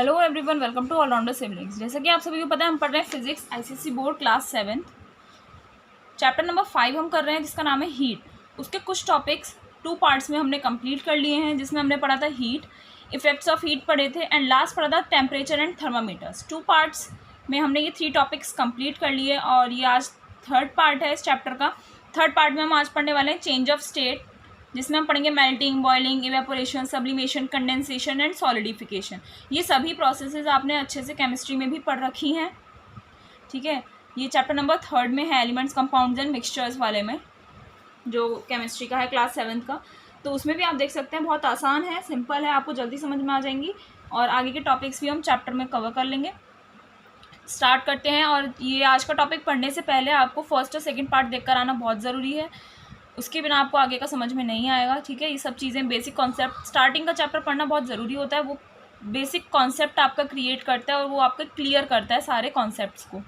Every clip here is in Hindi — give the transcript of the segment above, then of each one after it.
Hello everyone, welcome to allrounder siblings. जैसा कि आप सभी को पता है, हम पढ़ रहे हैं physics ICSE board class 7 chapter number 5 हम कर रहे हैं, जिसका नाम है हीट। उसके कुछ टॉपिक्स 2 पार्ट्स में हमने कंप्लीट कर लिए हैं, जिसमें हमने पढ़ा था हीट, इफेक्ट्स ऑफ हीट पढ़े थे, एंड लास्ट पढ़ा था टेम्परेचर एंड थर्मामीटर्स। 2 पार्ट्स में हमने ये 3 टॉपिक्स कंप्लीट कर लिए और ये आज थर्ड पार्ट है इस चैप्टर का। थर्ड पार्ट में हम आज पढ़ने वाले हैं चेंज ऑफ स्टेट, जिसमें हम पढ़ेंगे melting, boiling, evaporation, sublimation, condensation and solidification. ये सभी प्रोसेसेस आपने अच्छे से केमिस्ट्री में भी पढ़ रखी हैं, ठीक है। ये चैप्टर नंबर 3 में है, एलिमेंट्स, कंपाउंड्स एंड मिक्सचर्स वाले में, जो केमिस्ट्री का है क्लास 7 का। तो उसमें भी आप देख सकते हैं बहुत आसान है, सिंपल है, आपको जल्दी समझ में आ जाएंगी और आगे के टॉपिक्स भी हम चैप्टर में कवर कर लेंगे। स्टार्ट करते हैं। और ये आज का टॉपिक पढ़ने से पहले आपको फर्स्ट और सेकेंड पार्ट देख कर आना बहुत ज़रूरी है, उसके बिना आपको आगे का समझ में नहीं आएगा, ठीक है। ये सब चीज़ें बेसिक कॉन्सेप्ट, स्टार्टिंग का चैप्टर पढ़ना बहुत ज़रूरी होता है, वो बेसिक कॉन्सेप्ट आपका क्रिएट करता है और वो आपका क्लियर करता है सारे कॉन्सेप्ट्स को।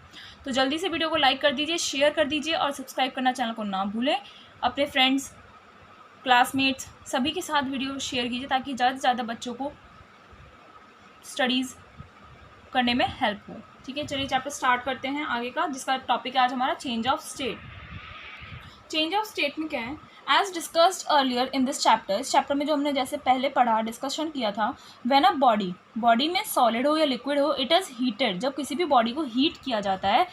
तो जल्दी से वीडियो को लाइक कर दीजिए, शेयर कर दीजिए और सब्सक्राइब करना चैनल को ना भूलें। अपने फ्रेंड्स, क्लासमेट्स सभी के साथ वीडियो शेयर कीजिए, ताकि ज़्यादा से ज़्यादा बच्चों को स्टडीज़ करने में हेल्प हो, ठीक है। चलिए चैप्टर स्टार्ट करते हैं आगे का, जिसका टॉपिक है आज हमारा change of state. Change of state में क्या है, as discussed earlier in this chapter, इस चैप्टर में जो हमने जैसे पहले पढ़ा, डिस्कशन किया था, व्हेन अ बॉडी में सॉलिड हो या लिक्विड हो, इट इज़ हीटेड। जब किसी भी बॉडी को हीट किया जाता है,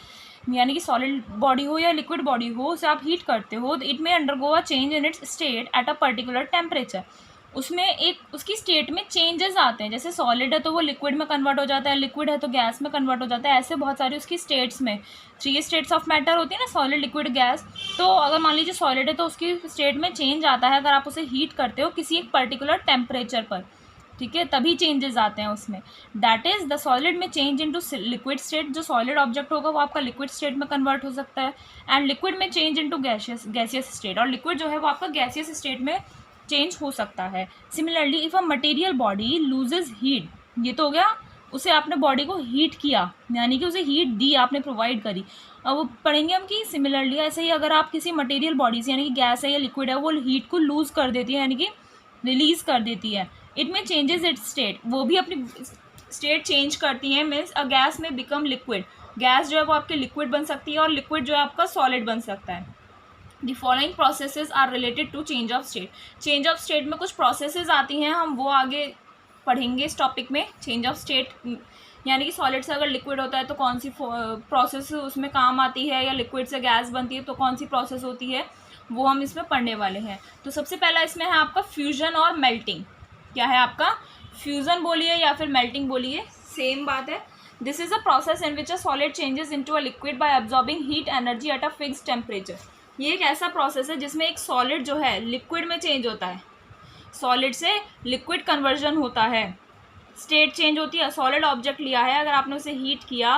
यानी कि सॉलिड बॉडी हो या लिक्विड बॉडी हो, उसे आप हीट करते हो, इट में undergo a change in its state at a particular temperature. उसमें एक उसकी स्टेट में चेंजेस आते हैं, जैसे सॉलिड है तो वो लिक्विड में कन्वर्ट हो जाता है, लिक्विड है तो गैस में कन्वर्ट हो जाता है। ऐसे बहुत सारी उसकी स्टेट्स में 3 स्टेट्स ऑफ मैटर होती है ना, सॉलिड, लिक्विड, गैस। तो अगर मान लीजिए सॉलिड है तो उसकी स्टेट में चेंज आता है अगर आप उसे हीट करते हो किसी एक पर्टिकुलर टेम्परेचर पर, ठीक है, तभी चेंजेस आते हैं उसमें। दैट इज़ द सॉलिड में चेंज इनटू लिक्विड स्टेट, जो सॉलिड ऑब्जेक्ट होगा वो आपका लिक्विड स्टेट में कन्वर्ट हो सकता है, एंड लिक्विड में चेंज इनटू गैसियस स्टेट, और लिक्विड जो है वो आपका गैसियस स्टेट में चेंज हो सकता है। Similarly if a material body loses heat, ये तो हो गया उसे आपने बॉडी को हीट किया, यानी कि उसे हीट दी, आपने प्रोवाइड करी। अब वो पढ़ेंगे हम कि सिमिलरली ऐसे ही अगर आप किसी मटेरियल बॉडी से, यानी कि गैस है या लिक्विड है, वो हीट को लूज़ कर देती है, यानी कि रिलीज़ कर देती है, इट में चेंजेस इट्स स्टेट, वो भी अपनी स्टेट चेंज करती हैं। मीन्स अ गैस में बिकम लिक्विड, गैस जो है वो आपकी लिक्विड बन सकती है और लिक्विड जो है आपका सॉलिड बन सकता है। The following processes are related to change of state. Change of state में कुछ प्रोसेसेस आती हैं, हम वो आगे पढ़ेंगे इस टॉपिक में। चेंज ऑफ स्टेट यानी कि सॉलिड से अगर लिक्विड होता है तो कौन सी प्रोसेस उसमें काम आती है, या लिक्विड से गैस बनती है तो कौन सी प्रोसेस होती है, वो हम इसमें पढ़ने वाले हैं। तो सबसे पहला इसमें है आपका फ्यूजन और मेल्टिंग। क्या है आपका फ्यूजन बोलिए या फिर मेल्टिंग बोलिए, सेम बात है। This is a process in which a solid changes into a liquid bye absorbing heat energy at a fixed temperature. ये एक ऐसा प्रोसेस है जिसमें एक सॉलिड जो है लिक्विड में चेंज होता है, सॉलिड से लिक्विड कन्वर्जन होता है, स्टेट चेंज होती है। सॉलिड ऑब्जेक्ट लिया है, अगर आपने उसे हीट किया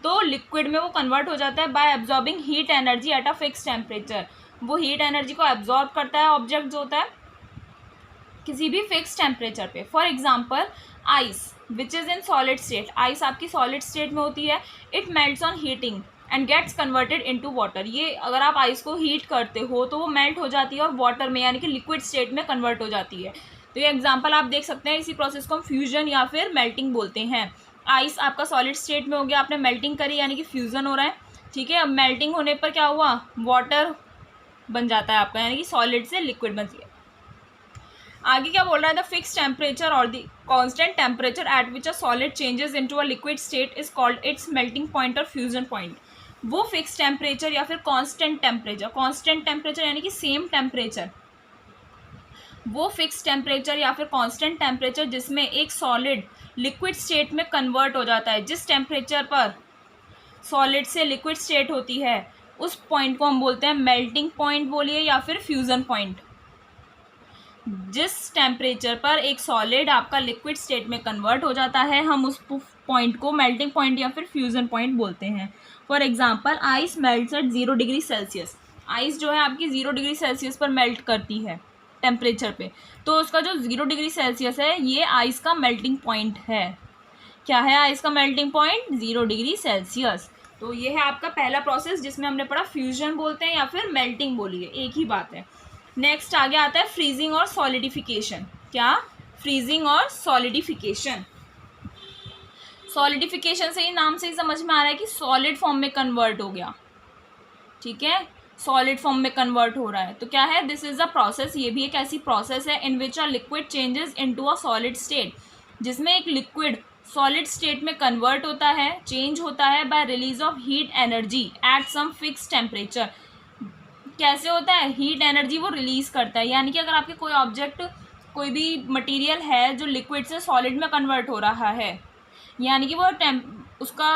तो लिक्विड में वो कन्वर्ट हो जाता है by absorbing heat energy at a fix temperature. वो हीट एनर्जी को एब्जॉर्ब करता है ऑब्जेक्ट जो होता है किसी भी फिक्स टेम्परेचर पे। For example ice which is in solid state, ice आपकी सॉलिड स्टेट में होती है, it melts on heating and gets converted into water. ये अगर आप आइस को हीट करते हो तो वो मेल्ट हो जाती है और वाटर में, यानी कि लिक्विड स्टेट में कन्वर्ट हो जाती है। तो ये एग्जांपल आप देख सकते हैं, इसी प्रोसेस को हम फ्यूजन या फिर मेल्टिंग बोलते हैं। आइस आपका सॉलिड स्टेट में हो गया, आपने मेल्टिंग करी यानी कि फ्यूजन हो रहा है, ठीक है। अब मेल्टिंग होने पर क्या हुआ, वाटर बन जाता है आपका, यानी कि सॉलिड से लिक्विड बन गया। आगे क्या बोल रहा है, द फिक्स टेम्परेचर और the constant temperature at which a solid changes into a liquid state is called its melting point और फ्यूजन पॉइंट। वो फिक्स टेम्परेचर या फिर कांस्टेंट टेम्परेचर यानी कि सेम टेम्परेचर, वो फिक्स टेम्परेचर या फिर कांस्टेंट टेम्परेचर जिसमें एक सॉलिड लिक्विड स्टेट में कन्वर्ट हो जाता है, जिस टेम्परेचर पर सॉलिड से लिक्विड स्टेट होती है उस पॉइंट को हम बोलते हैं मेल्टिंग पॉइंट बोलिए या फिर फ्यूजन पॉइंट। जिस टेम्परेचर पर एक सॉलिड आपका लिक्विड स्टेट में कन्वर्ट हो जाता है, हम उस पॉइंट को मेल्टिंग पॉइंट या फिर फ्यूजन पॉइंट बोलते हैं। For example ice melts at 0 degree celsius, ice जो है आपकी 0 डिग्री सेल्सियस पर मेल्ट करती है टेम्परेचर पे, तो उसका जो 0 डिग्री सेल्सियस है ये आइस का मेल्टिंग पॉइंट है। क्या है आइस का मेल्टिंग पॉइंट, 0 डिग्री सेल्सियस। तो ये है आपका पहला प्रोसेस जिसमें हमने पढ़ा फ्यूजन बोलते हैं या फिर मेल्टिंग बोलिए, एक ही बात है। नेक्स्ट आगे आता है फ्रीजिंग और सॉलिडिफिकेशन। क्या, फ्रीजिंग और सॉलिडिफिकेशन। सॉलिडिफिकेशन से ही, नाम से ही समझ में आ रहा है कि सॉलिड फॉर्म में कन्वर्ट हो गया, ठीक है, सॉलिड फॉर्म में कन्वर्ट हो रहा है। तो क्या है, दिस इज अ प्रोसेस, ये भी एक ऐसी प्रोसेस है in which a liquid changes into a solid state, जिसमें एक लिक्विड सॉलिड स्टेट में कन्वर्ट होता है, चेंज होता है by release of heat energy at some fix temperature. कैसे होता है, हीट एनर्जी वो रिलीज करता है, यानी कि अगर आपके कोई ऑब्जेक्ट, कोई भी मटेरियल है जो लिक्विड से सॉलिड में कन्वर्ट हो रहा है, यानी कि वो उसका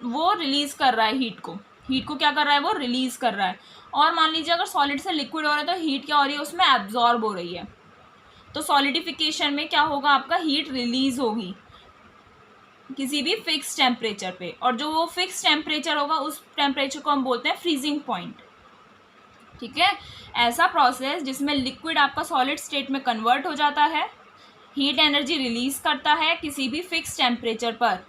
वो रिलीज कर रहा है हीट को क्या कर रहा है, वो रिलीज कर रहा है। और मान लीजिए अगर सॉलिड से लिक्विड हो रहा है तो हीट क्या हो रही है, उसमें एब्जॉर्ब हो रही है। तो सॉलिडिफिकेशन में क्या होगा, आपका हीट रिलीज होगी किसी भी फिक्स टेम्परेचर पे, और जो वो फिक्स टेम्परेचर होगा उस टेम्परेचर को हम बोलते हैं फ्रीजिंग पॉइंट, ठीक है। ऐसा प्रोसेस जिसमें लिक्विड आपका सॉलिड स्टेट में कन्वर्ट हो जाता है, हीट एनर्जी रिलीज करता है किसी भी फिक्स टेम्परेचर पर,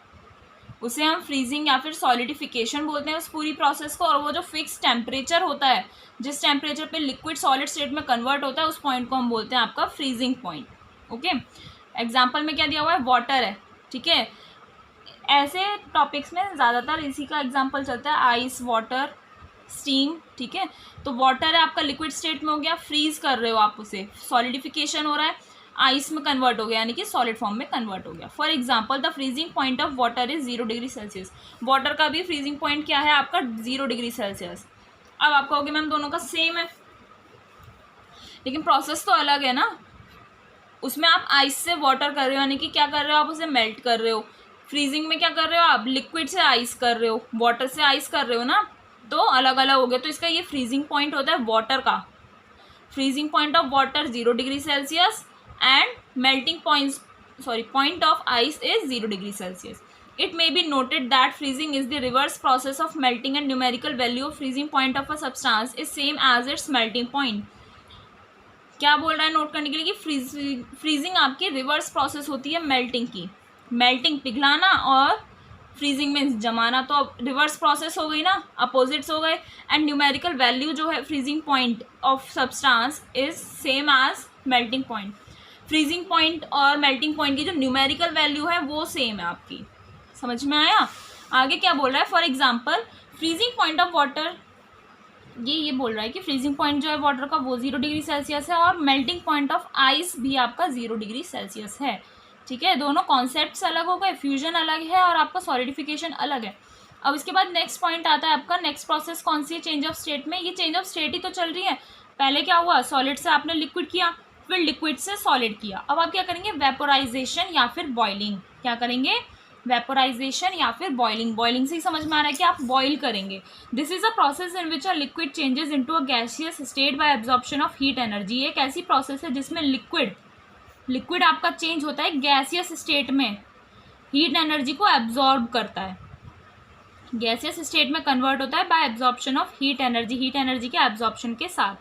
उसे हम फ्रीजिंग या फिर सॉलिडिफिकेशन बोलते हैं उस पूरी प्रोसेस को। और वो जो फिक्स टेम्परेचर होता है, जिस टेम्परेचर पे लिक्विड सॉलिड स्टेट में कन्वर्ट होता है, उस पॉइंट को हम बोलते हैं आपका फ्रीजिंग पॉइंट, ओके। एग्जाम्पल में क्या दिया हुआ है, वाटर है, ठीक है। ऐसे टॉपिक्स में ज़्यादातर इसी का एग्जाम्पल चलता है, आइस, वाटर, स्टीम, ठीक है। तो वाटर है आपका लिक्विड स्टेट में हो गया, फ्रीज कर रहे हो आप उसे, सॉलिडिफिकेशन हो रहा है, आइस में कन्वर्ट हो गया, यानी कि सॉलिड फॉर्म में कन्वर्ट हो गया। For example the freezing point of water is 0 degree Celsius. Water का भी फ्रीजिंग पॉइंट क्या है आपका, 0 डिग्री सेल्सियस। अब आप कहोगे मैम दोनों का सेम है, लेकिन प्रोसेस तो अलग है ना। उसमें आप आइस से वाटर कर रहे हो, यानी कि क्या कर रहे हो, आप उसे मेल्ट कर रहे हो। फ्रीजिंग में क्या कर रहे हो, आप लिक्विड से आइस कर रहे हो, वाटर से आइस कर रहे हो ना, तो अलग अलग हो गया। तो इसका ये फ्रीजिंग पॉइंट होता है वाटर का। Freezing point of water 0 degree Celsius and melting point of ice is 0 degree Celsius. It may be noted that freezing is the reverse process of melting, and numerical value of freezing point of a substance is same as its melting point. क्या बोल रहा है नोट करने के लिए कि फ्रीजिंग आपकी रिवर्स प्रोसेस होती है मेल्टिंग की। मेल्टिंग पिघलाना और फ्रीजिंग में जमाना, तो अब रिवर्स प्रोसेस हो गई ना, अपोजिट्स हो गए। एंड न्यूमेरिकल वैल्यू जो है freezing point of substance is same as melting point. Freezing point और मेल्टिंग पॉइंट की जो न्यूमेरिकल वैल्यू है वो सेम है आपकी, समझ में आया। आगे क्या बोल रहा है, for example freezing point of water, ये बोल रहा है कि फ्रीजिंग पॉइंट जो है वाटर का वो 0 डिग्री सेल्सियस है, और मेल्टिंग पॉइंट ऑफ आइस भी आपका 0 डिग्री सेल्सियस है, ठीक है। दोनों कॉन्सेप्ट्स अलग हो गए, फ्यूजन अलग है और आपका सॉलिडिफिकेशन अलग है। अब इसके बाद नेक्स्ट पॉइंट आता है आपका, नेक्स्ट प्रोसेस कौन सी है, चेंज ऑफ स्टेट में। ये चेंज ऑफ स्टेट ही तो चल रही है। पहले क्या हुआ, सॉलिड से आपने लिक्विड किया, फिर लिक्विड से सॉलिड किया। अब आप क्या करेंगे, वेपोराइजेशन या फिर बॉइलिंग। क्या करेंगे, वेपोराइजेशन या फिर बॉइलिंग। बॉइलिंग से ही समझ में आ रहा है कि आप बॉइल करेंगे। This is a process in which a liquid changes into a gaseous state by absorption of heat energy. एक ऐसी प्रोसेस है जिसमें लिक्विड आपका चेंज होता है गैसियस स्टेट में, हीट एनर्जी को एब्जॉर्ब करता है, गैसियस स्टेट में कन्वर्ट होता है by absorption of heat energy के एब्जॉर्प्शन के साथ।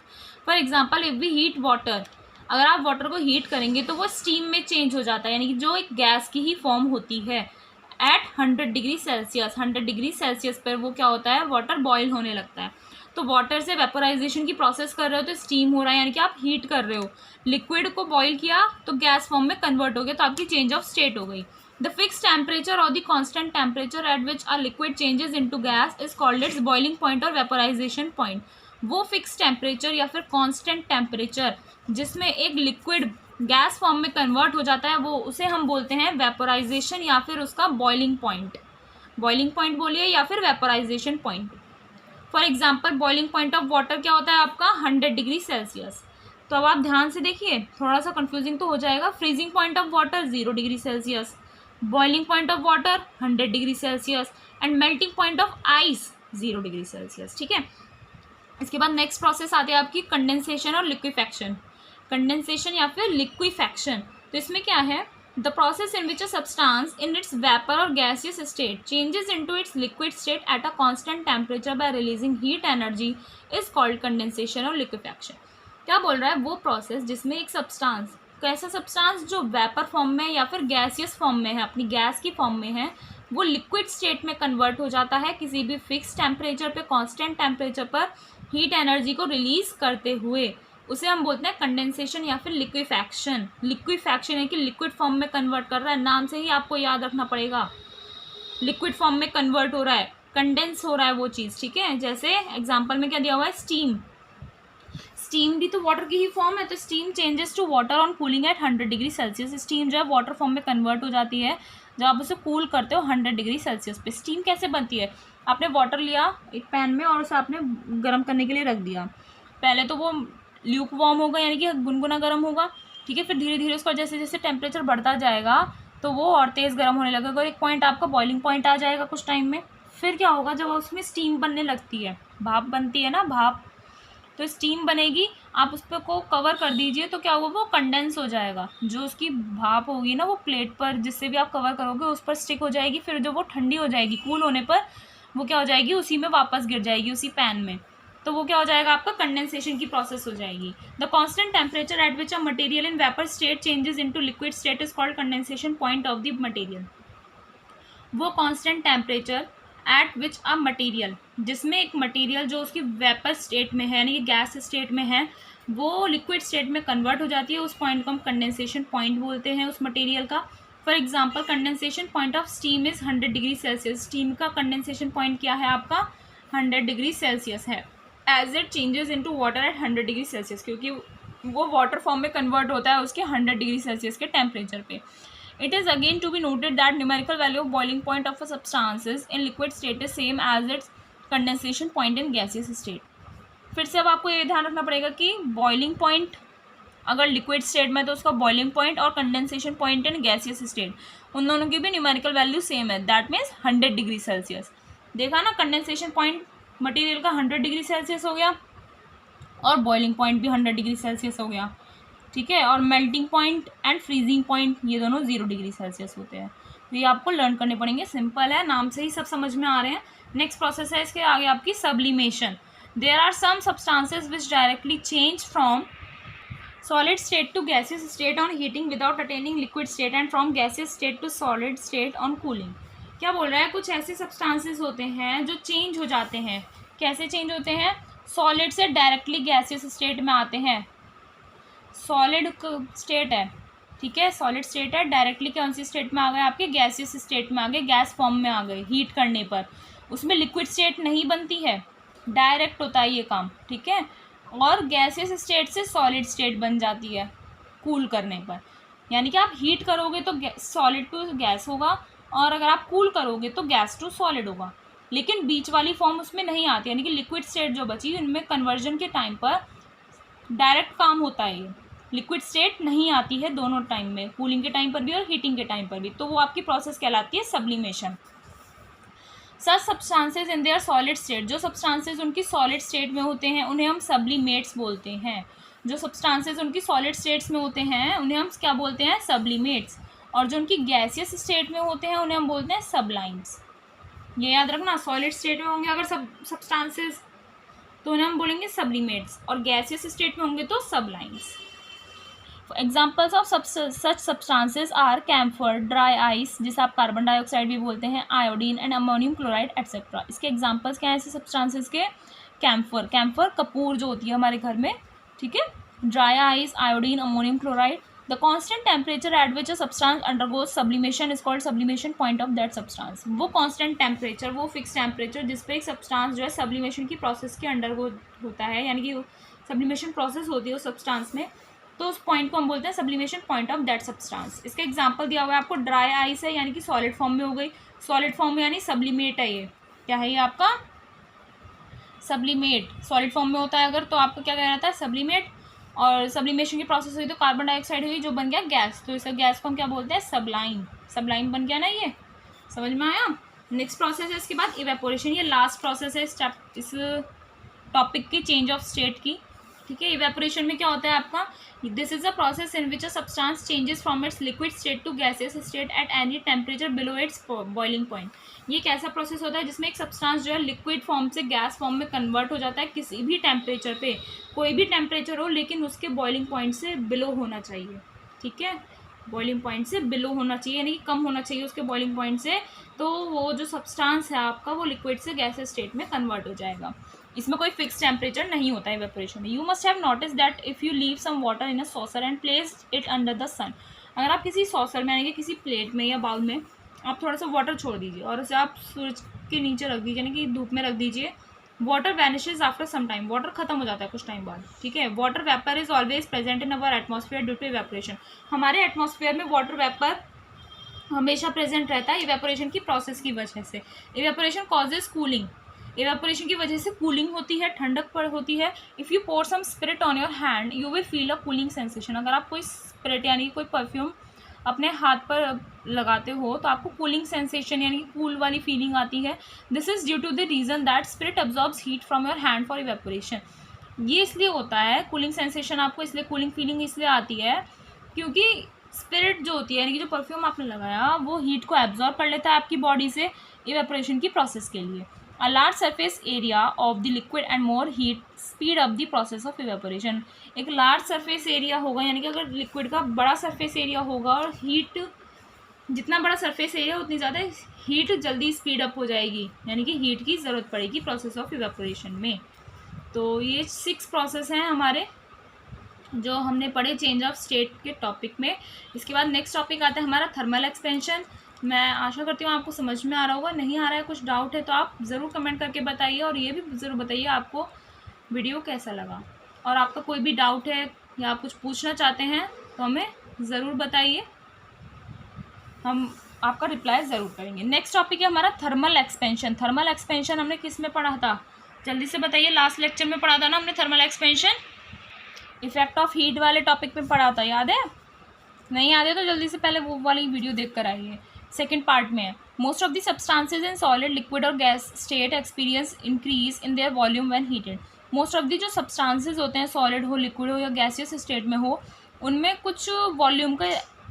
For example if we heat water, अगर आप वाटर को हीट करेंगे तो वो स्टीम में चेंज हो जाता है, यानी कि जो एक गैस की ही फॉर्म होती है। At 100 degree celsius, 100 degree celsius पर वो क्या होता है, वाटर बॉयल होने लगता है। तो वाटर से वेपोराइजेशन की प्रोसेस कर रहे हो तो स्टीम हो रहा है, यानी कि आप हीट कर रहे हो। लिक्विड को बॉयल किया तो गैस फॉर्म में कन्वर्ट हो गया, तो आपकी चेंज ऑफ स्टेट हो गई। द फिक्स टेम्परेचर और the constant temperature at which a liquid changes into gas is called its boiling point और वेपोराइजेशन पॉइंट। वो फिक्स टेम्परेचर या फिर कांस्टेंट टेम्परेचर जिसमें एक लिक्विड गैस फॉर्म में कन्वर्ट हो जाता है, वो उसे हम बोलते हैं वेपोराइजेशन या फिर उसका बॉइलिंग पॉइंट। बॉइलिंग पॉइंट बोलिए या फिर vaporisation point. For example boiling point of water क्या होता है आपका, 100 डिग्री सेल्सियस। तो अब आप ध्यान से देखिए, थोड़ा सा कंफ्यूजिंग तो हो जाएगा। Freezing point of water 0 degree Celsius, boiling point of water 100 degree Celsius, and melting point of ice 0 degree Celsius, ठीक है। इसके बाद नेक्स्ट प्रोसेस आती है आपकी कंडेंसेशन और लिक्विफैक्शन। कंडेंसेशन या फिर लिक्विफैक्शन, तो इसमें क्या है, the process in which a substance in its vapour और gaseous state changes into its liquid state at a constant temperature by releasing heat energy is called condensation और लिक्विफैक्शन। क्या बोल रहा है, वो प्रोसेस जिसमें एक सब्सटेंस, कैसा सब्सटेंस जो वेपर फॉर्म में या फिर गैसियस फॉर्म में है, अपनी गैस की फॉर्म में है, वो लिक्विड स्टेट में कन्वर्ट हो जाता है किसी भी फिक्स टेम्परेचर पे, कांस्टेंट टेम्परेचर पर हीट एनर्जी को रिलीज करते हुए, उसे हम बोलते हैं कंडेंसेशन या फिर लिक्विफैक्शन। लिक्विफैक्शन है कि लिक्विड फॉर्म में कन्वर्ट कर रहा है, नाम से ही आपको याद रखना पड़ेगा। लिक्विड फॉर्म में कन्वर्ट हो रहा है, कंडेंस हो रहा है वो चीज़, ठीक है। जैसे एग्जाम्पल में क्या दिया हुआ है, स्टीम। स्टीम भी तो वाटर की ही फॉर्म है, तो steam changes to water on cooling at 100 degree celsius. Steam जो है वाटर फॉर्म में कन्वर्ट हो जाती है जब आप उसे कूल करते हो 100 डिग्री सेल्सियस पे। स्टीम कैसे बनती है, आपने वाटर लिया एक पैन में और उसे आपने गर्म करने के लिए रख दिया। पहले तो वो ल्यूक वार्म होगा, यानी कि गुनगुना गर्म होगा, ठीक है। फिर धीरे धीरे उसका जैसे जैसे टेम्परेचर बढ़ता जाएगा तो वो और तेज़ गर्म होने लगेगा और एक पॉइंट आपका बॉइलिंग पॉइंट आ जाएगा कुछ टाइम में। फिर क्या होगा, जब उसमें स्टीम बनने लगती है, भाप बनती है ना, भाप, तो स्टीम बनेगी, आप उस पर को कवर कर दीजिए तो क्या होगा, वो कंडेंस हो जाएगा। जो उसकी भाप होगी ना वो प्लेट पर जिससे भी आप कवर करोगे उस पर स्टिक हो जाएगी। फिर जब वो ठंडी हो जाएगी, कूल होने पर वो क्या हो जाएगी, उसी में वापस गिर जाएगी, उसी पैन में। तो वो क्या हो जाएगा, आपका कंडेंसेशन की प्रोसेस हो जाएगी। The constant temperature at which a material in vapour state changes into liquid state is called condensation point of the material. वो constant temperature at which a material, जिसमें एक मटेरियल जो उसकी वेपर स्टेट में है यानी कि गैस स्टेट में है, वो लिक्विड स्टेट में कन्वर्ट हो जाती है, उस पॉइंट को हम कंडेंसेशन पॉइंट बोलते हैं उस मटेरियल का। For example, condensation point of steam is 100 degree celsius. Steam का कंडेंसेशन पॉइंट क्या है आपका, 100 डिग्री सेल्सियस है। As it changes into water at 100 degree celsius, क्योंकि वो वाटर फॉर्म में कन्वर्ट होता है उसके 100 डिग्री सेल्सियस के टेम्परेचर पे। It is again to be noted that numerical value of boiling point of a substances in liquid state is same as its condensation point in gaseous state. फिर से अब आपको ये ध्यान रखना पड़ेगा कि बॉइलिंग पॉइंट अगर लिक्विड स्टेट में तो उसका बॉइलिंग पॉइंट और condensation point in gaseous state, उन दोनों की भी न्यूमेरिकल वैल्यू सेम है, दैट मीन्स 100 डिग्री सेल्सियस। देखा ना, कंडेंसेशन पॉइंट मटेरियल का 100 डिग्री सेल्सियस हो गया और बॉइलिंग पॉइंट भी 100 डिग्री सेल्सियस हो गया, ठीक है। और melting point and freezing point ये दोनों 0 डिग्री सेल्सियस होते हैं। तो ये आपको लर्न करने पड़ेंगे, सिंपल है, नाम से ही सब समझ में आ रहे हैं। नेक्स्ट प्रोसेस है इसके आगे आपकी sublimation. There are some substances which directly change from solid state to gaseous state on heating without attaining liquid state and from gaseous state to solid state on cooling. क्या बोल रहा है, कुछ ऐसे सब्सटेंसेस होते हैं जो चेंज हो जाते हैं। कैसे चेंज होते हैं, सॉलिड से डायरेक्टली गैसियस स्टेट में आते हैं। सॉलिड स्टेट है, ठीक है, सॉलिड स्टेट है, डायरेक्टली कौन सी स्टेट में आ गए, आपके गैसियस स्टेट में आ गए, गैस फॉर्म में आ गए हीट करने पर। उसमें लिक्विड स्टेट नहीं बनती है, डायरेक्ट होता है ये काम, ठीक है। और गैसियस स्टेट से सॉलिड स्टेट बन जाती है कूल करने पर, यानी कि आप हीट करोगे तो सॉलिड टू गैस होगा और अगर आप कूल करोगे तो गैस टू सॉलिड होगा। लेकिन बीच वाली फॉर्म उसमें नहीं आती, यानी कि लिक्विड स्टेट जो बची उनमें कन्वर्जन के टाइम पर डायरेक्ट काम होता है, ये लिक्विड स्टेट नहीं आती है दोनों टाइम में, कूलिंग के टाइम पर भी और हीटिंग के टाइम पर भी। तो वो आपकी प्रोसेस कहलाती है sublimation. Such substances in their solid state, जो सब्सटेंसेज उनकी सॉलिड स्टेट में होते हैं उन्हें हम सब्लिमेट्स बोलते हैं। जो सब्सटेंसेज उनकी सॉलिड स्टेट्स में होते हैं उन्हें हम क्या बोलते हैं, सब्लिमेट्स। और जो उनकी गैसियस स्टेट में होते हैं उन्हें हम बोलते हैं सब्लाइम्स। ये याद रखना, सॉलिड स्टेट में होंगे अगर सब्सटेंसेज तो उन्हें हम बोलेंगे सब्लिमेट्स, और गैसियस स्टेट में होंगे तो sublimes. Examples of such substances are camphor, dry ice जिसे आप कार्बन डाइऑक्साइड भी बोलते हैं, iodine and ammonium chloride etcetera. इसके एग्जाम्पल्स क्या हैं ऐसे सब्सटेंसेज के, कैम्फर, कैम्फर कपूर जो होती है हमारे घर में, ठीक है, dry ice, iodine, ammonium chloride. The constant temperature at which a substance undergoes sublimation is called sublimation point of that substance. वो कांस्टेंट टेम्परेचर, वो फिक्स टेम्परेचर जिस पे एक सब्सटेंस जो है सब्लिमेशन की प्रोसेस के अंडरगो होता है, यानी कि सब्लिमेशन प्रोसेस होती है उस सब्सटेंस में, तो उस पॉइंट को हम बोलते हैं sublimation point of that substance. इसका एग्जांपल दिया हुआ है आपको, ड्राई आइस है यानी कि सॉलिड फॉर्म में हो गई, सॉलिड फॉर्म में यानी सब्लिमेट है, ये क्या है, ये आपका सब्लिमेट सॉलिड फॉर्म में होता है अगर, तो आपको क्या कहना है, सब्लिमेट। और सब्लिमेशन की प्रोसेस हुई तो कार्बन डाइऑक्साइड हुई जो बन गया गैस, तो इस गैस को हम क्या बोलते हैं, सब्लाइम। सब्लाइम बन गया ना, ये समझ में आया। नेक्स्ट प्रोसेस है इसके बाद इवेपोरेशन, ये लास्ट प्रोसेस है इस टॉपिक की, चेंज ऑफ स्टेट की, ठीक है। इवेपोरेशन में क्या होता है आपका, this is a process in which a substance changes from its liquid state to gaseous state at any temperature below its boiling point. ये एक ऐसा प्रोसेस होता है जिसमें एक सब्सटेंस जो है लिक्विड फॉर्म से गैस फॉर्म में कन्वर्ट हो जाता है किसी भी टेम्परेचर पे, कोई भी टेम्परेचर हो, लेकिन उसके बॉइलिंग पॉइंट से बिलो होना चाहिए, ठीक है, बॉइलिंग पॉइंट से बिलो होना चाहिए, यानी कि कम होना चाहिए उसके बॉइलिंग पॉइंट से, तो वो जो सब्सटेंस है आपका वो लिक्विड से गैसियस स्टेट में कन्वर्ट हो जाएगा। इसमें कोई फिक्स टेम्परेचर नहीं होता है इवेपोरेशन में। You must have notice that if you leave some water in a saucer and place it under the sun, अगर आप किसी सॉसर में यानी कि किसी प्लेट में या बाउल में आप थोड़ा सा वाटर छोड़ दीजिए और उसे आप सूरज के नीचे रख दीजिए, यानी कि धूप में रख दीजिए। Water vanishes after some time, water खत्म हो जाता है कुछ टाइम बाद, ठीक है। Water vapour is always present in our atmosphere due to evaporation, हमारे एटमॉस्फेयर में वाटर वेपर हमेशा प्रेजेंट रहता है इवेपोरेशन की प्रोसेस की वजह से। इवेपोरेशन कॉजेज कूलिंग, इवेपोरेशन की वजह से कूलिंग होती है, ठंडक पर होती है। If you pour some spirit on your hand you will feel a cooling sensation, अगर आप कोई स्पिरिट यानी कोई परफ्यूम अपने हाथ पर लगाते हो तो आपको कूलिंग सेंसेशन यानी कूल वाली फीलिंग आती है। This is due to the reason that spirit absorbs heat from your hand for evaporation, ये इसलिए होता है कूलिंग सेंसेशन आपको, इसलिए कूलिंग फीलिंग इसलिए आती है क्योंकि स्पिरिट जो होती है यानी कि जो परफ्यूम आपने लगाया वो हीट को एब्जॉर्ब कर लेता है आपकी बॉडी से इवेपोरेशन की प्रोसेस के लिए। A large surface area of the liquid and more heat speed up the process of evaporation, एक लार्ज सरफेस एरिया होगा यानी कि अगर लिक्विड का बड़ा सरफेस एरिया होगा और हीट जितना बड़ा सरफेस एरिया उतनी ज़्यादा हीट जल्दी स्पीड अप हो जाएगी, यानी कि हीट की ज़रूरत पड़ेगी प्रोसेस ऑफ इवेपोरेशन में। तो ये 6 प्रोसेस हैं हमारे जो हमने पढ़े चेंज ऑफ स्टेट के टॉपिक में। इसके बाद नेक्स्ट टॉपिक आता है हमारा थर्मल एक्सपेंशन। मैं आशा करती हूँ आपको समझ में आ रहा होगा, नहीं आ रहा है कुछ डाउट है तो आप ज़रूर कमेंट करके बताइए, और ये भी ज़रूर बताइए आपको वीडियो कैसा लगा, और आपका कोई भी डाउट है या आप कुछ पूछना चाहते हैं तो हमें ज़रूर बताइए, हम आपका रिप्लाई ज़रूर करेंगे। नेक्स्ट टॉपिक है हमारा थर्मल एक्सपेंशन। थर्मल एक्सपेंशन हमने किस में पढ़ा था, जल्दी से बताइए। लास्ट लेक्चर में पढ़ा था ना हमने thermal expansion, effect of heat वाले टॉपिक में पढ़ा था, याद है? नहीं याद है तो जल्दी से पहले वो वाली वीडियो देख कर आइए, सेकेंड पार्ट में है। Most of the substances in solid liquid और gas state experience increase in their volume when heated. Most of the जो सब्सटेंसेज होते हैं सॉलिड हो लिक्विड हो या गैसियस स्टेट में हो, उनमें कुछ वॉल्यूम का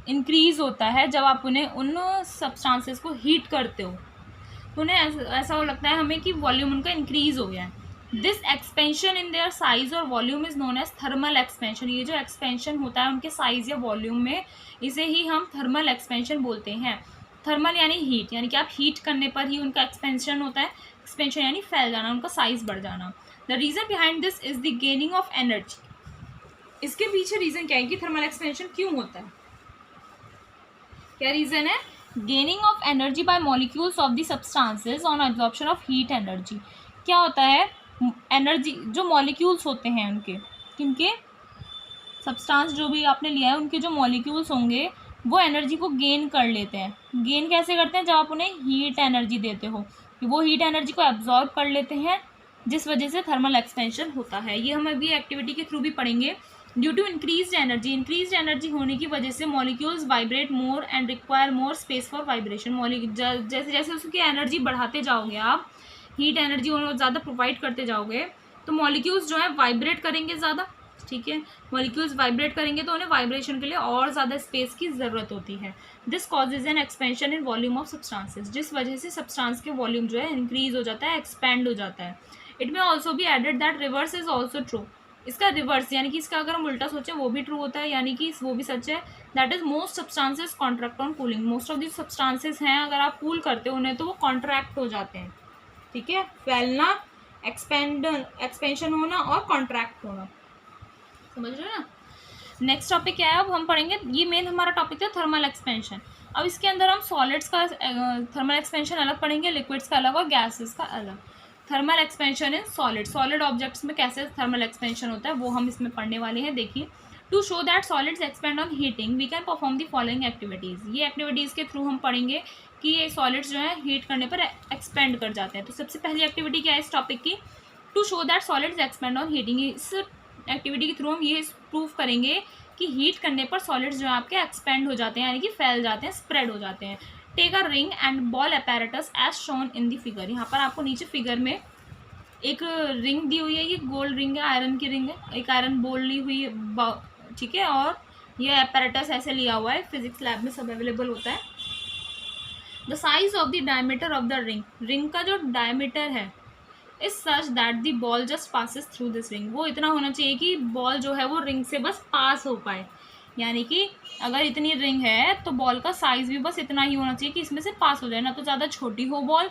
इंक्रीज होता है जब आप उन्हें उन सब्सटेंसेज को हीट करते हो, तो उन्हें ऐसा हो लगता है हमें कि वॉल्यूम उनका इंक्रीज हो गया है। This expansion in their size और volume is known as thermal expansion. ये जो एक्सपेंशन होता है उनके साइज या वॉल्यूम में, इसे ही हम थर्मल एक्सपेंशन बोलते हैं। थर्मल यानी हीट, यानी कि आप हीट करने पर ही उनका एक्सपेंशन होता है। एक्सपेंशन यानी फैल जाना, उनका साइज बढ़ जाना। The reason behind this is the gaining of energy. इसके पीछे रीजन क्या है कि थर्मल एक्सपेंशन क्यों होता है, क्या रीजन है? Gaining of energy by molecules of the substances on absorption of heat energy. क्या होता है, एनर्जी जो मॉलिक्यूल्स होते हैं उनके, किनके, सब्सटेंस जो भी आपने लिया है उनके जो मॉलिक्यूल्स होंगे वो एनर्जी को गेन कर लेते हैं। गेन कैसे करते हैं, जब आप उन्हें हीट एनर्जी देते हो, वो हीट एनर्जी को एब्जॉर्ब कर लेते हैं, जिस वजह से थर्मल एक्सपेंशन होता है। ये हम अभी एक्टिविटी के थ्रू भी पढ़ेंगे। ड्यू टू इंक्रीज एनर्जी होने की वजह से molecules vibrate more and require more space for vibration. जैसे जैसे उसकी एनर्जी बढ़ाते जाओगे आप, हीट एनर्जी ज़्यादा प्रोवाइड करते जाओगे तो मॉलिक्यूल्स जो है वाइब्रेट करेंगे ज़्यादा, ठीक है। मॉलिक्यूल्स वाइब्रेट करेंगे तो उन्हें वाइब्रेशन के लिए और ज़्यादा स्पेस की ज़रूरत होती है। This causes an expansion in volume of substances, जिस वजह से सब्सटेंस के वॉल्यूम जो है इंक्रीज हो जाता है, एक्सपेंड हो जाता है। इट में ऑल्सो भी added that reverse is also true. इसका रिवर्स यानी कि इसका अगर हम उल्टा सोचें वो भी ट्रू होता है, यानी कि वो भी सच है। That is most substances contract on cooling. Most of the substances हैं अगर आप कूल करते हो उन्हें तो वो कॉन्ट्रैक्ट हो जाते हैं, ठीक है। फैलना, एक्सपेंशन होना और कॉन्ट्रैक्ट होना, समझ रहे हो ना। नेक्स्ट टॉपिक क्या है, अब हम पढ़ेंगे, ये मेन हमारा टॉपिक था थर्मल एक्सपेंशन। अब इसके अंदर हम सॉलिड्स का थर्मल एक्सपेंशन अलग पढ़ेंगे, लिक्विड्स का अलग और गैसेस का अलग। Thermal expansion in solid objects में कैसे थर्मल एक्सपेंशन होता है वो हम इसमें पढ़ने वाले हैं। देखिए, to show that solids expand on heating we can perform the following activities. ये एक्टिविटीज़ के थ्रू हम पढ़ेंगे कि ये सॉलिड्स जो है हीट करने पर एक्सपेंड कर जाते हैं। तो सबसे पहली एक्टिविटी क्या है इस टॉपिक की, to show that solids expand on heating. इस एक्टिविटी के थ्रू हम ये प्रूव करेंगे कि हीट करने पर सॉलिड्स जो है आपके एक्सपेंड हो जाते हैं, यानी कि फैल जाते हैं, स्प्रेड हो जाते हैं। Take a ring and ball apparatus as shown in the figure. यहाँ पर आपको नीचे फिगर में एक रिंग दी हुई है, ये गोल्ड रिंग है, आयरन की रिंग है, एक आयरन बॉल ली हुई है, ठीक है, और ये अपैरेटस ऐसे लिया हुआ है, फिजिक्स लैब में सब अवेलेबल होता है। The size of the diameter of the ring, ring का जो डायमीटर है is such that the ball just passes through this ring. वो इतना होना चाहिए कि बॉल जो है वो रिंग से बस पास हो पाए, यानी कि अगर इतनी रिंग है तो बॉल का साइज भी बस इतना ही होना चाहिए कि इसमें से पास हो जाए, ना तो ज़्यादा छोटी हो बॉल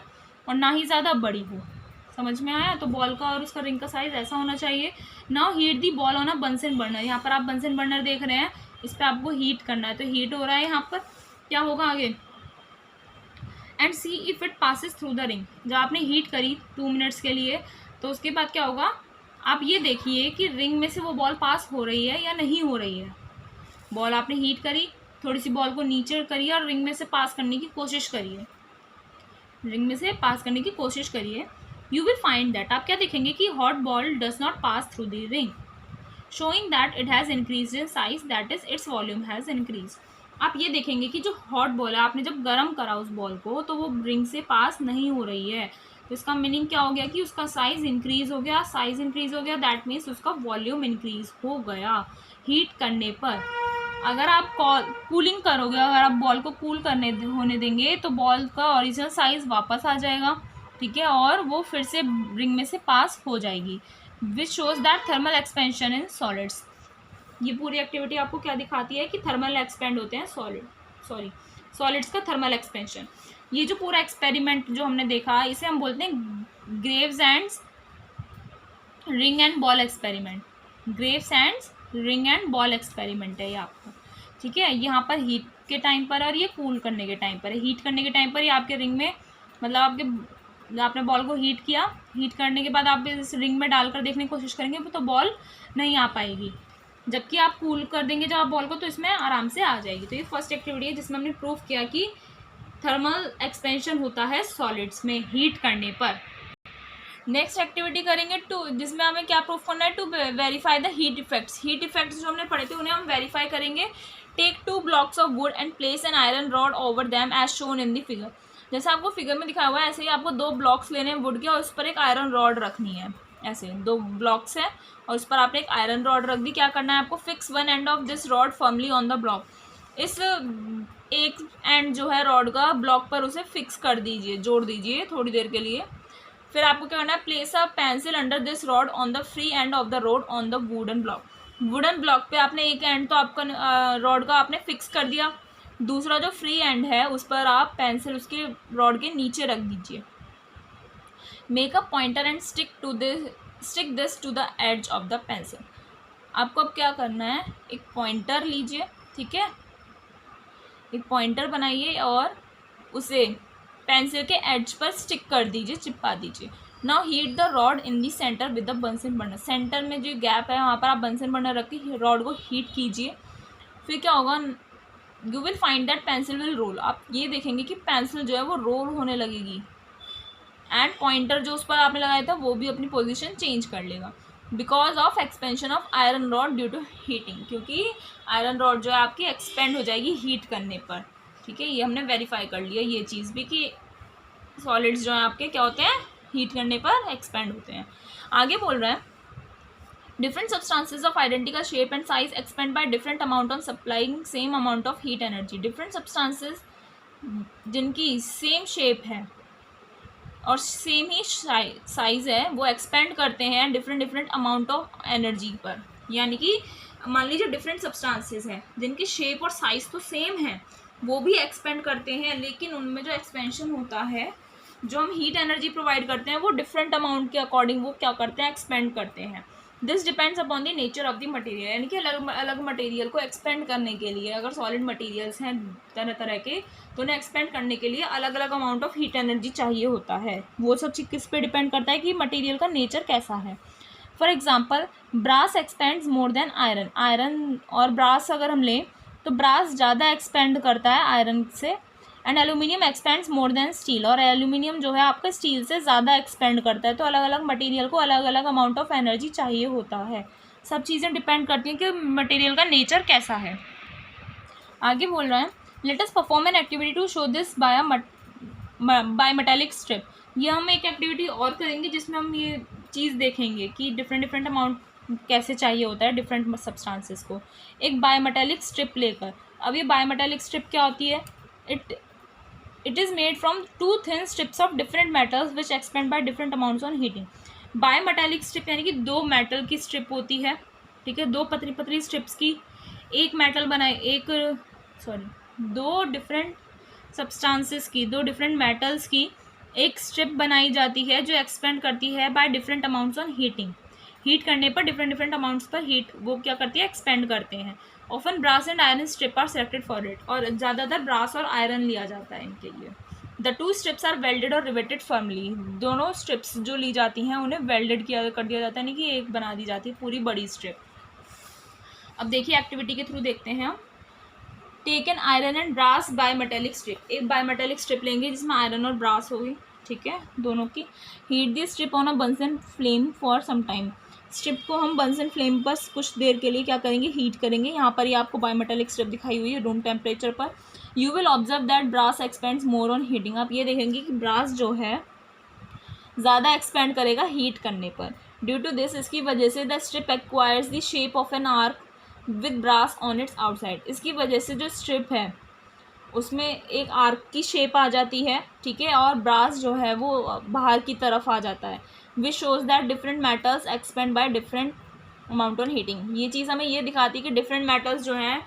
और ना ही ज़्यादा बड़ी हो। समझ में आया? तो बॉल का और उसका रिंग का साइज ऐसा होना चाहिए। Now heat the ball on a Bunsen burner. यहाँ पर आप बंसन बर्नर देख रहे हैं, इस पर आपको हीट करना है, तो हीट हो रहा है यहाँ पर, क्या होगा आगे, and C if it passes through the ring. जब आपने हीट करी 2 मिनट्स के लिए तो उसके बाद क्या होगा, आप ये देखिए कि रिंग में से वो बॉल पास हो रही है या नहीं हो रही है। बॉल आपने हीट करी, थोड़ी सी बॉल को नीचे करिए और रिंग में से पास करने की कोशिश करिए, रिंग में से पास करने की कोशिश करिए। यू विल फाइंड दैट, आप क्या देखेंगे कि hot ball does not pass through the ring, showing that it has increase in size, that is its volume has increase. आप ये देखेंगे कि जो हॉट बॉल है, आपने जब गर्म करा उस बॉल को तो वो रिंग से पास नहीं हो रही है। तो इसका मीनिंग क्या हो गया कि उसका साइज इंक्रीज हो गया, साइज इंक्रीज हो गया, दैट मीन्स उसका वॉल्यूम इंक्रीज हो गया हीट करने पर। अगर आप कूलिंग करोगे, अगर आप बॉल को कूल करने होने देंगे तो बॉल का ओरिजिनल साइज वापस आ जाएगा, ठीक है, और वो फिर से रिंग में से पास हो जाएगी, which shows that thermal expansion in solids. ये पूरी एक्टिविटी आपको क्या दिखाती है कि थर्मल एक्सपेंड होते हैं सॉलिड्स का थर्मल एक्सपेंशन। ये जो पूरा एक्सपेरिमेंट जो हमने देखा इसे हम बोलते हैं Graves and ring and ball experiment. Graves and ring and ball experiment है ये आपका, ठीक है। यहाँ पर हीट के टाइम पर और ये कूल करने के टाइम पर है। हीट करने के टाइम पर ये आपके रिंग में, मतलब आपने बॉल को हीट किया, हीट करने के बाद आप इस रिंग में डालकर देखने की कोशिश करेंगे तो बॉल नहीं आ पाएगी, जबकि आप कूल कर देंगे जब आप बॉल को तो इसमें आराम से आ जाएगी। तो ये फर्स्ट एक्टिविटी है जिसमें हमने प्रूव किया कि थर्मल एक्सपेंशन होता है सॉलिड्स में हीट करने पर। नेक्स्ट एक्टिविटी करेंगे टू, जिसमें हमें क्या प्रूफ करना है, to verify the heat effects. Heat effects जो हमने पढ़े थे उन्हें हम वेरीफाई करेंगे। Take 2 blocks of wood and place an iron rod over them as shown in the figure. जैसे आपको फिगर में दिखाया हुआ है ऐसे ही आपको 2 ब्लॉक्स लेने हैं वुड के और उस पर एक आयरन रॉड रखनी है। ऐसे 2 ब्लॉक्स है और उस पर आपने एक आयरन रॉड रख दी। क्या करना है आपको, fix one end of this rod firmly on the block. इस एक एंड जो है रॉड का ब्लॉक पर उसे फिक्स कर दीजिए, जोड़ दीजिए थोड़ी देर के लिए। फिर आपको क्या करना है, place a pencil under this rod on the free end of the rod on the wooden block. Wooden block पे आपने एक एंड तो आपका रॉड का आपने फिक्स कर दिया, दूसरा जो फ्री एंड है उस पर आप पेंसिल उसके रॉड के नीचे रख दीजिए। Make a pointer and stick this to the edge of the pencil. आपको अब क्या करना है, एक पॉइंटर लीजिए, ठीक है, एक पॉइंटर बनाइए और उसे पेंसिल के एज पर स्टिक कर दीजिए, चिपका दीजिए। Now heat the rod in the centre with the Bunsen burner. Centre में जो गैप है वहाँ पर आप बंसन बर्नर रख के रॉड को हीट कीजिए। फिर क्या होगा, you will find that pencil will roll. आप ये देखेंगे कि पेंसिल जो है वो रोल होने लगेगी एंड पॉइंटर जो उस पर आपने लगाया था वो भी अपनी पोजीशन चेंज कर लेगा, because of expansion of iron rod due to heating. क्योंकि आयरन रॉड जो है आपकी एक्सपेंड हो जाएगी हीट करने पर, ठीक है। ये हमने वेरीफाई कर लिया ये चीज़ भी कि सॉलिड्स जो है आपके क्या होते हैं, हीट करने पर एक्सपेंड होते हैं। आगे बोल रहे हैं, different substances of identical shape and size expand by different amount on supplying same amount of heat energy. Different substances जिनकी सेम शेप है और सेम ही साइज है वो एक्सपेंड करते हैं डिफरेंट अमाउंट ऑफ एनर्जी पर। यानी कि मान लीजिए डिफरेंट सब्सटेंसेस हैं जिनकी शेप और साइज तो सेम है, वो भी एक्सपेंड करते हैं, लेकिन उनमें जो एक्सपेंशन होता है, जो हम हीट एनर्जी प्रोवाइड करते हैं वो डिफरेंट अमाउंट के अकॉर्डिंग वो क्या करते हैं, एक्सपेंड करते हैं। This depends upon the nature of the material. यानी कि अलग अलग मटेरियल को एक्सपेंड करने के लिए, अगर सॉलिड मटेरियल्स हैं तरह तरह के, तो उन्हें एक्सपेंड करने के लिए अलग अलग अमाउंट ऑफ हीट एनर्जी चाहिए होता है। वो सब चीज़ किस पे डिपेंड करता है कि मटेरियल का नेचर कैसा है। For example brass expands more than iron. Iron और ब्रास अगर हम लें तो ब्रास ज़्यादा एक्सपेंड करता है आयरन से, and aluminium expends more then steel. और एल्यूमिनियम जो है आपका स्टील से ज़्यादा एक्सपेंड करता है। तो अलग अलग मटेरियल को अलग अलग अमाउंट ऑफ एनर्जी चाहिए होता है। सब चीज़ें डिपेंड करती हैं कि मटेरियल का नेचर कैसा है। आगे बोल रहे हैं, let us perform an activity to show this bimetallic strip. ये हम एक एक्टिविटी और करेंगे जिसमें हम ये चीज़ देखेंगे कि डिफरेंट अमाउंट कैसे चाहिए होता है डिफरेंट सब्सटेंसेस को, एक बायोमेटालिक स्ट्रिप लेकर। अब ये बायोमेटालिक स्ट्रिप क्या होती है, it is made from 2 thin strips of different metals which expand by different amounts on heating. Bimetallic strip यानी कि 2 मेटल की स्ट्रिप होती है, ठीक है, 2 पतली पतली स्ट्रिप्स की एक मेटल बनाए, 2 डिफरेंट सब्सटेंसेस की, 2 डिफरेंट मेटल्स की एक स्ट्रिप बनाई जाती है जो एक्सपेंड करती है by different amounts on heating. Heat करने पर डिफरेंट अमाउंट्स पर हीट वो क्या करती है, एक्सपेंड करते हैं। Often brass and iron strip are selected for it. और ज़्यादातर ब्रास और आयरन लिया जाता है इनके लिए। The two strips are welded और रिवेटेड फर्मली, दोनों स्ट्रिप्स जो ली जाती हैं उन्हें वेल्डेड कर दिया जाता है, यानी कि एक बना दी जाती है पूरी बड़ी स्ट्रिप। अब देखिए एक्टिविटी के थ्रू देखते हैं हम। Take an iron and brass bimetallic strip, एक बाई मेटेलिक स्ट्रिप लेंगे जिसमें आयरन और ब्रास होगी, ठीक है, दोनों की। Heat the strip on a Bunsen flame for some time, strip को हम बंसन फ्लेम पर कुछ देर के लिए क्या करेंगे, हीट करेंगे। यहाँ पर ये आपको बाई मेटेलिक स्ट्रिप दिखाई हुई है रूम टेम्परेचर पर। You will observe that brass expands more on heating, आप ये देखेंगे कि ब्रास जो है ज़्यादा एक्सपेंड करेगा हीट करने पर। ड्यू टू दिस, इसकी वजह से the strip acquires the shape of an arc with brass on its outside, इसकी वजह से जो स्ट्रिप है उसमें एक आर्क की शेप आ जाती है, ठीक है, और ब्रास जो है वो बाहर की तरफ आ जाता है। Which shows that different metals expand by different amount on heating, ये चीज़ हमें ये दिखाती है कि डिफरेंट मेटल्स जो हैं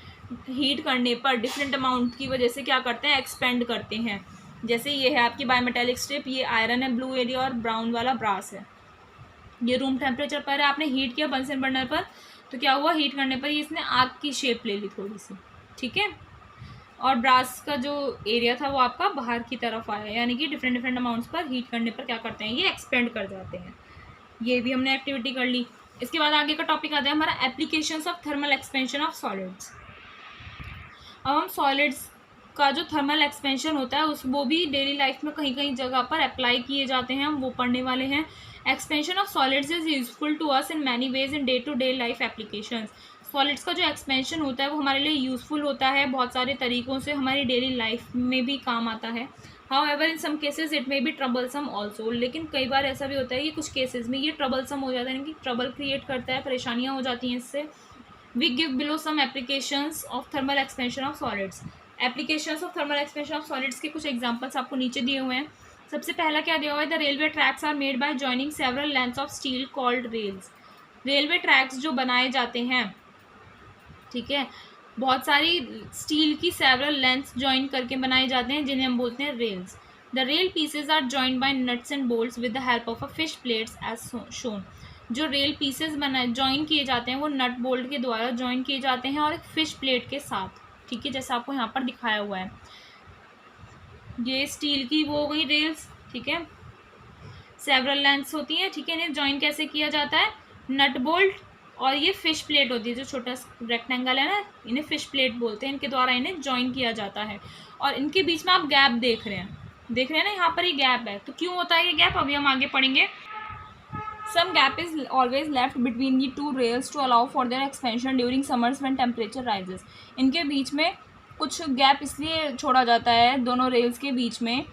हीट करने पर डिफरेंट अमाउंट की वजह से क्या करते हैं, एक्सपेंड करते हैं। जैसे ये है आपकी बायोमेटेलिक स्ट्रिप, ये आयरन है ब्लू एरिया और ब्राउन वाला ब्रास है। ये रूम टेम्परेचर पर है, आपने हीट किया बंसन बर्नर पर, तो क्या हुआ, हीट करने पर ये इसने आग की शेप ले ली थोड़ी सी, ठीक है, और ब्रास का जो एरिया था वो आपका बाहर की तरफ आया, यानी कि डिफरेंट डिफरेंट अमाउंट्स पर हीट करने पर क्या करते हैं, ये एक्सपेंड कर जाते हैं। ये भी हमने एक्टिविटी कर ली। इसके बाद आगे का टॉपिक आता है हमारा applications of thermal expansion of solids. अब हम सॉलिड्स का जो थर्मल एक्सपेंशन होता है वो भी डेली लाइफ में कहीं कहीं जगह पर अप्लाई किए जाते हैं, हम वो पढ़ने वाले हैं। Expansion of solids is useful to us in many ways in day to day life applications. Solids का जो एक्सपेंशन होता है वो हमारे लिए यूज़फुल होता है, बहुत सारे तरीक़ों से हमारी डेली लाइफ में भी काम आता है। However in some cases it may be troublesome also, लेकिन कई बार ऐसा भी होता है कि कुछ केसेस में ये ट्रबलसम हो जाता है, यानी कि ट्रबल क्रिएट करता है, परेशानियाँ हो जाती हैं इससे। We give below some applications of thermal expansion of solids. Applications of thermal expansion of solids के कुछ एग्जांपल्स आपको नीचे दिए हुए हैं। सबसे पहला क्या दिया हुआ है, the railway tracks are made by joining several lengths of steel called rails. Railway tracks जो बनाए जाते हैं, ठीक है, बहुत सारी स्टील की सेवरल लेंथ्स जॉइन करके बनाए जाते हैं जिन्हें हम बोलते हैं rails. The rail pieces are joined by nuts and bolts with the help of a fish plates as shown. जो रेल पीसेज बनाए जॉइन किए जाते हैं वो नट बोल्ट के द्वारा जॉइन किए जाते हैं और एक फिश प्लेट के साथ, ठीक है, जैसा आपको यहाँ पर दिखाया हुआ है। ये स्टील की वो हो गई रेल्स, ठीक है, सेवरल लेंथ्स होती हैं, ठीक है, इन्हें जॉइन कैसे किया जाता है, नट बोल्ट और ये फिश प्लेट होती है, जो छोटा रेक्टेंगल है ना, इन्हें फिश प्लेट बोलते हैं, इनके द्वारा इन्हें जॉइन किया जाता है। और इनके बीच में आप गैप देख रहे हैं ना, यहाँ पर ये गैप है, तो क्यों होता है ये गैप, अभी हम आगे पढ़ेंगे। Some gap is always left between the two rails to allow for their expansion during summers when temperature rises. इनके बीच में कुछ गैप इसलिए छोड़ा जाता है दोनों रेल्स के बीच में,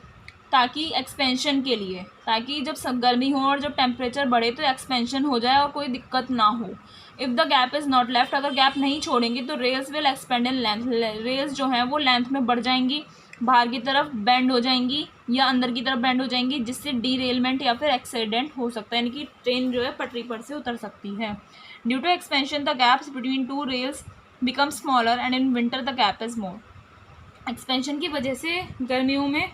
ताकि एक्सपेंशन के लिए, ताकि जब सब गर्मी हो और जब टेम्परेचर बढ़े तो एक्सपेंशन हो जाए और कोई दिक्कत ना हो। If the gap is not left, अगर गैप नहीं छोड़ेंगे तो rails will expand in length, rails जो हैं वो लेंथ में बढ़ जाएंगी, बाहर की तरफ बेंड हो जाएंगी या अंदर की तरफ बेंड हो जाएंगी, जिससे डीरेलमेंट या फिर एक्सीडेंट हो सकता है, यानी कि ट्रेन जो है पटरी पर से उतर सकती है। Due to expansion the gaps between two rails become smaller and in winter the gap is more. Expansion की वजह से गर्मियों में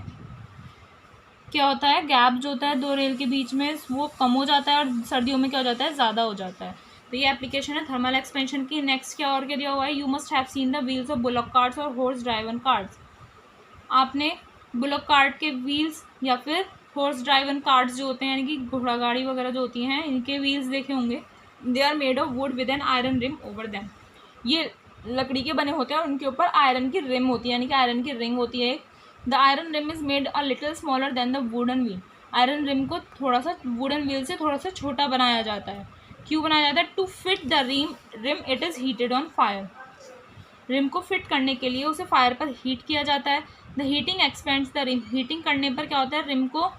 क्या होता है, गैप जो होता है दो रेल के बीच में वो कम हो जाता है और सर्दियों में क्या हो जाता है, ज़्यादा हो जाता है। तो ये एप्लीकेशन है थर्मल एक्सपेंशन की। नेक्स्ट क्या और क्या दिया हुआ है, you must have seen the wheels of bullock carts और हॉर्स ड्राइवन कार्ट्स। आपने बुलॉक कार्ट के व्हील्स या फिर हॉर्स ड्राइवन कार्ट्स जो होते हैं, यानी कि घोड़ा गाड़ी वगैरह जो होती हैं, इनके व्हील्स देखे होंगे। They are made of wood with an iron rim over them. ये लकड़ी के बने होते हैं और उनके ऊपर आयरन की रिम होती है, यानी कि आयरन की रिंग होती है। The iron rim is made a little smaller than the wooden wheel. Iron rim को थोड़ा सा वुडन व्हील से थोड़ा सा छोटा बनाया जाता है। क्यों बनाया जाता है, to fit the rim it is heated on fire. Rim को फिट करने के लिए उसे फायर पर हीट किया जाता है। The heating expands the rim. Heating करने पर क्या होता है, रिम को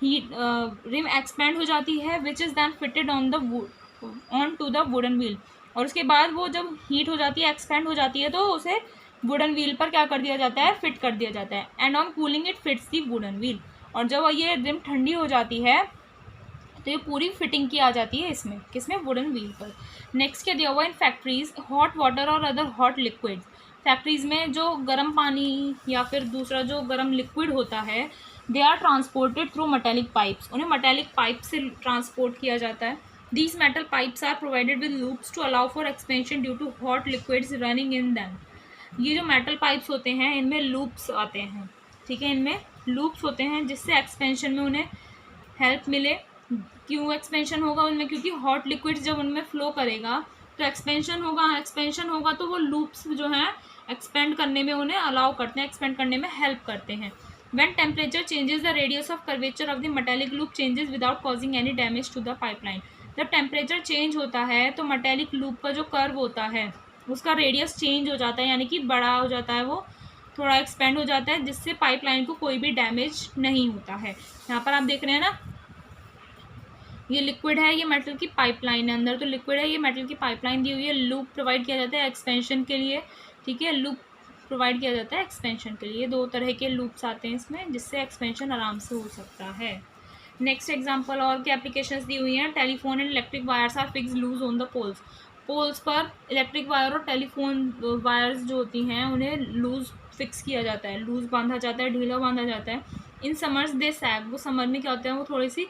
रिम एक्सपेंड हो जाती है, which is then fitted on to the wooden wheel. और उसके बाद वो जब हीट हो जाती है, एक्सपेंड हो जाती है, तो उसे वुडन व्हील पर क्या कर दिया जाता है, फिट कर दिया जाता है। And on cooling it fits the wooden wheel. और जब ये रिम ठंडी हो जाती है तो ये पूरी फिटिंग की आ जाती है इसमें, किसमें, वुडन व्हील पर। नेक्स्ट क्या दिया हुआ है, इन फैक्ट्रीज हॉट वाटर और अदर हॉट लिक्विड्स। फैक्ट्रीज़ में जो गर्म पानी या फिर दूसरा जो गर्म लिक्विड होता है, they are transported through metallic pipes. उन्हें मेटेलिक पाइप से ट्रांसपोर्ट किया जाता है। These metal pipes are provided with loops to allow for expansion due to hot liquids running in them. ये जो मेटल पाइप्स होते हैं इनमें लूप्स आते हैं, ठीक है, इनमें लूप्स होते हैं जिससे एक्सपेंशन में उन्हें हेल्प मिले। क्यों एक्सपेंशन होगा उनमें? क्योंकि हॉट लिक्विड जब उनमें फ्लो करेगा तो एक्सपेंशन होगा तो वो लूप्स जो हैं एक्सपेंड करने में उन्हें अलाउ करते हैं, एक्सपेंड करने में हेल्प करते हैं। When temperature changes, the radius of curvature of the metallic loop changes without causing any damage to the pipeline. जब टेम्परेचर चेंज होता है तो मेटेलिक लूप का जो कर्व होता है उसका रेडियस चेंज हो जाता है, यानी कि बड़ा हो जाता है, वो थोड़ा एक्सपेंड हो जाता है, जिससे पाइपलाइन को कोई भी डैमेज नहीं होता है। यहाँ पर आप देख रहे हैं ना, ये लिक्विड है, ये मेटल की पाइपलाइन है, अंदर तो लिक्विड है, ये मेटल की पाइपलाइन दी हुई है। लूप प्रोवाइड किया जाता है एक्सपेंशन के लिए, ठीक है, लूप प्रोवाइड किया जाता है एक्सपेंशन के लिए। 2 तरह के लूप्स आते हैं इसमें जिससे एक्सपेंशन आराम से हो सकता है। नेक्स्ट एग्जांपल और क्या एप्लीकेशंस दी हुई हैं। Telephone and electric wires are fix loose on the poles. Poles पर इलेक्ट्रिक वायर और टेलीफोन वायर्स जो होती हैं उन्हें लूज फिक्स किया जाता है, लूज बांधा जाता है, ढीला बांधा जाता है। इन समर्स दे सैग, वो समर में क्या होता है, वो थोड़ी सी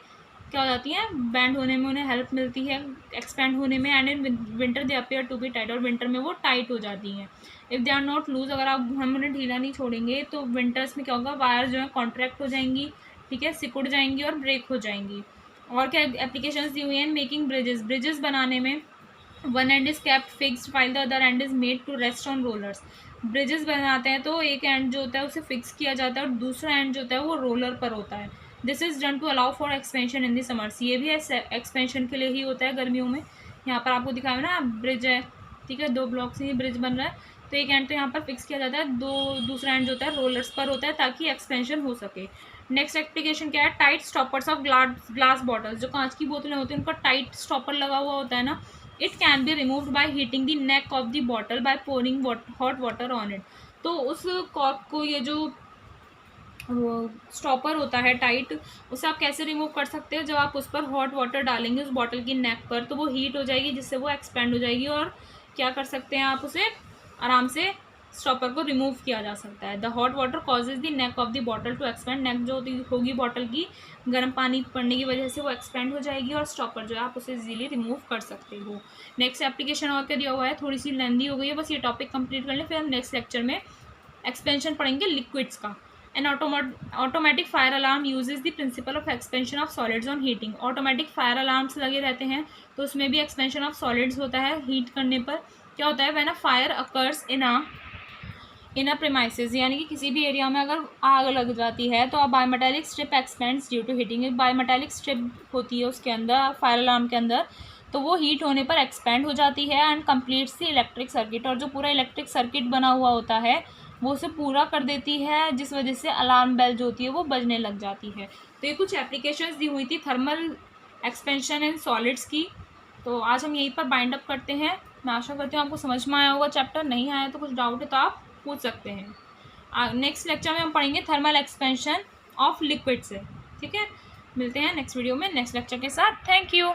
क्या हो जाती हैं, बैंड होने में उन्हें हेल्प मिलती है, एक्सपेंड होने में। And in winter they appear to be tight, और विंटर में वो टाइट हो जाती हैं। If they are not loose, अगर हम उन्हें ढीला नहीं छोड़ेंगे तो विंटर्स में क्या होगा, वायर जो है कॉन्ट्रैक्ट हो जाएंगी, ठीक है, सिकुड़ जाएंगी और ब्रेक हो जाएंगी। और क्या एप्लीकेशंस दी हुई हैं। मेकिंग ब्रिजेस बनाने में one end is kept fixed while the other end is made to rest on rollers. Bridges बनाते हैं तो एक एंड जो होता है उसे फिक्स किया जाता है और दूसरा एंड जो होता है वो रोलर पर होता है। This is done to allow for expansion in the summers, ये भी एक्सपेंशन के लिए ही होता है गर्मियों में। यहाँ पर आपको दिखाया ना, ब्रिज है, ठीक है, 2 ब्लॉक से ही ब्रिज बन रहा है, तो एक एंड तो यहाँ पर फिक्स किया जाता है, दूसरा एंड जो होता है रोलर्स पर होता है ताकि एक्सपेंशन हो सके। नेक्स्ट एप्लीकेशन क्या है, tight stoppers of glass bottles. जो कांच की बोतलें होती हैं उनका टाइट स्टॉपर लगा हुआ होता है ना, it can be removed by heating the neck of the bottle by pouring hot water on it. तो उस कॉर्क को, ये जो वो स्टॉपर होता है टाइट, उसे आप कैसे रिमूव कर सकते हो, जब आप उस पर हॉट वाटर डालेंगे उस बॉटल की नेक पर तो वो हीट हो जाएगी, जिससे वो एक्सपेंड हो जाएगी और क्या कर सकते हैं आप, उसे आराम से स्टॉपर को रिमूव किया जा सकता है। The hot water causes the neck of the bottle to expand. Neck जो होगी बॉटल की, गर्म पानी पड़ने की वजह से वो एक्सपेंड हो जाएगी और स्टॉपर जो है आप उसे इजीली रिमूव कर सकते हो। नेक्स्ट एप्लीकेशन और क्या दिया हुआ है, थोड़ी सी लेंदी हो गई है, बस ये टॉपिक कंप्लीट कर लें, फिर हम नेक्स्ट लेक्चर में एक्सपेंशन पढ़ेंगे लिक्विड्स का। An automatic fire alarm uses the principle of expansion of solids on heating. Automatic fire alarms लगे रहते हैं तो उसमें भी एक्सपेंशन ऑफ सॉलिड्स होता है। हीट करने पर क्या होता है, when a fire occurs in a premises, यानी कि किसी भी एरिया में अगर आग लग जाती है तो bimetallic strip expands due to heating. एक बायोमेटालिक स्ट्रिप होती है उसके अंदर, फायर अलार्म के अंदर, तो वो हीट होने पर एक्सपेंड हो जाती है and completes the electric circuit. और जो पूरा इलेक्ट्रिक सर्किट बना हुआ होता है वो उसे पूरा कर देती है, जिस वजह से अलार्म बेल जो होती है वो बजने लग जाती है। तो ये कुछ एप्लीकेशंस दी हुई थी थर्मल एक्सपेंशन इन सॉलिड्स की। तो आज हम यहीं पर बाइंड अप करते हैं। मैं आशा करती हूँ आपको समझ में आया होगा चैप्टर। नहीं आया तो कुछ डाउट है तो आप पूछ सकते हैं। नेक्स्ट लेक्चर में हम पढ़ेंगे थर्मल एक्सपेंशन ऑफ लिक्विड से, ठीक है। मिलते हैं नेक्स्ट वीडियो में नेक्स्ट लेक्चर के साथ। Thank you.